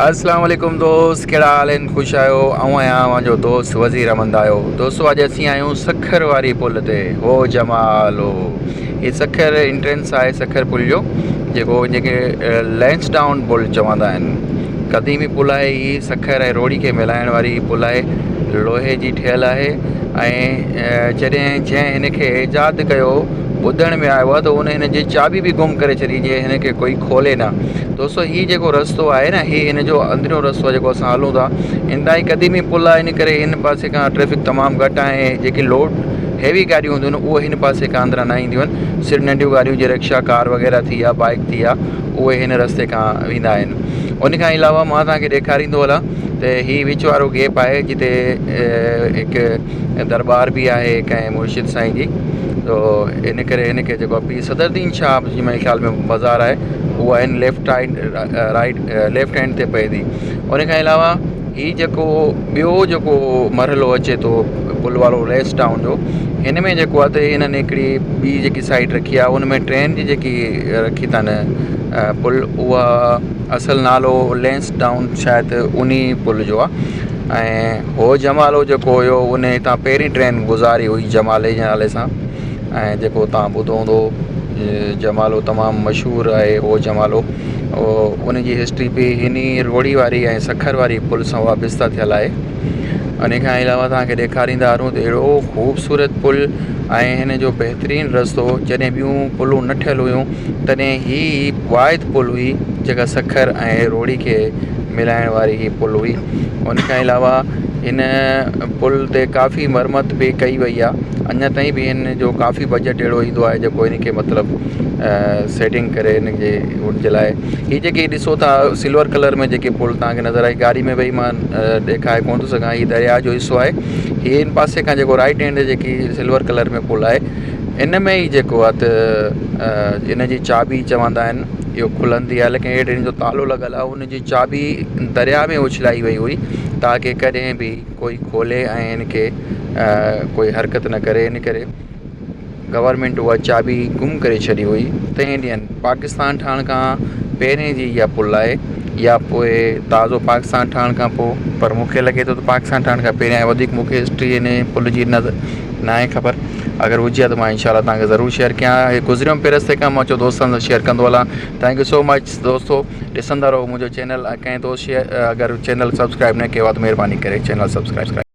अस्सलाम वालेकुम दोस्त, कहिड़ा हाल आहिनि? ख़ुशि आहियो? आऊं आहियां मुंहिंजो दोस्त वज़ीर अहमद आहियो। दोस्तों अॼु असीं आहियूं सखर वारी पुल ते। हो जमाल हो, हीअ सखर एंट्रेंस आहे सखर पुल जो, जेके लैंसडाउन पुल चवंदा आहिनि। क़दीमी पुल आहे हीअ, सखर ऐं रोड़ी खे मिलाइण वारी पुल आहे, लोहे जी ठहियलु आहे। ऐं जंहिं हिन खे ईजाद कयो, ॿुधण में आयो आहे त उन हिन जी चाबी बि गुम करे छॾी, जे हिन खे कोई खोले न। दोस्तों हीअ जेको रस्तो आहे न, हीअ हिन जो अंदरियों रस्तो आहे जेको असां हलूं था। इंतिहाई क़दीमी पुल आहे, इन करे हिन पासे खां ट्रैफिक तमामु घटि आहे। जेकी लोड हैवी गाॾियूं हूंदियूं आहिनि उहे हिन पासे खां अंदरां न ईंदियूं आहिनि। सिर्फ़ु नंढियूं गाॾियूं जीअं रिक्शा, कार वग़ैरह थी या बाइक थी या, उहे हिन रस्ते खां वेंदा आहिनि। उन खां अलावा मां तव्हांखे ॾेखारींदो हलां त हीअ विच वारो गेप आहे, जिते हिकु दरबार बि आहे कंहिं मुर्शिद साईं जी। तो इन करे हिन खे जेको आहे पीर सदरुद्दीन शाह जी मेरे ख़्याल में बाज़ार आहे, उहा हिन लेफ्ट हैंड ते पए थी। उन खां अलावा हीअ जेको ॿियो जेको मरहलो अचे थो पुल वारो लैंसडाउन जो, हिन में जेको आहे त हिननि हिकिड़ी ॿी जेकी साइड रखी आहे, उन में ट्रेन जी जेकी रखी अथनि पुल, उहा असुलु नालो लैंसडाउन शायदि उन पुल जो आहे। ऐं हो जमालो जेको हुयो, उन हितां पहिरीं ट्रेन गुज़ारी हुई जमाले जे नाले सां। ऐं जेको तव्हां ॿुधो हूंदो, जमालो तमामु मशहूरु आहे। हो जमालो उन जी हिस्ट्री बि हिन रोड़ी वारी ऐं सखर वारी पुल सां वाबस्ता थियलु आहे। उन खां अलावा तव्हांखे ॾेखारींदा हलूं त अहिड़ो ख़ूबसूरत पुल ऐं हिन जो बहितरीनु रस्तो। जॾहिं ॿियूं पुलूं न ठहियलु हुयूं, तॾहिं हीअ वाहिद पुल हुई जेका सखर ऐं रोड़ी खे मिलाइण वारी हीअ पुल हुई। उन खां अलावा हिन पुल ते काफ़ी मरमत बि कई वई आहे। अञा ताईं बि हिन जो काफ़ी बजट अहिड़ो ईंदो आहे जेको हिन खे मतिलबु सेटिंग करे हिन जे उन जे लाइ। हीअ जेकी ॾिसो था सिल्वर कलर में जेके पुल तव्हांखे नज़र आई, गाॾी में वेई मां ॾेखारे कोन थो सघां, हीअ दरिया जो हिसो आहे। हीअ हिन पासे खां जेको राइट हैंड जेकी सिल्वर कलर में पुल आहे, इन में ई जेको आहे त इन जी चाबी चवंदा आहिनि, इहो खुलंदी आहे, लेकिन हेठि हिन जो तालो लॻल आहे। उन जी चाबी दरिया में उछलाई वई हुई ताकी कॾहिं बि कोई खोले ऐं हिन खे कोई हरकत न करे। इन करे गवर्नमेंट उहा चाबी गुम करे छॾी हुई। तंहिं ॾींहंनि पाकिस्तान ठहण खां पहिरें जी इहा पुल आहे, या पोइ ताज़ो पाकिस्तान ठहण खां पोइ, पर मूंखे लॻे थो त पाकिस्तान ठहण खां पहिरियां वधीक मूंखे हिस्ट्री हिन पुल जी न आहे ख़बर। अगरि हुजे त मां इंशाल्लाह तव्हांखे ज़रूरु शेयर कयां। हे गुज़रियुमि पिए रस्ते खां, मां चयो दोस्तनि सां शेयर कंदो हलां। थैंक यू सो मच दोस्तो, ॾिसंदा रहो मुंहिंजो चैनल। कंहिं दोस्त अगरि चैनल सब्सक्राइब न कयो आहे त महिरबानी करे चैनल सब्सक्राइब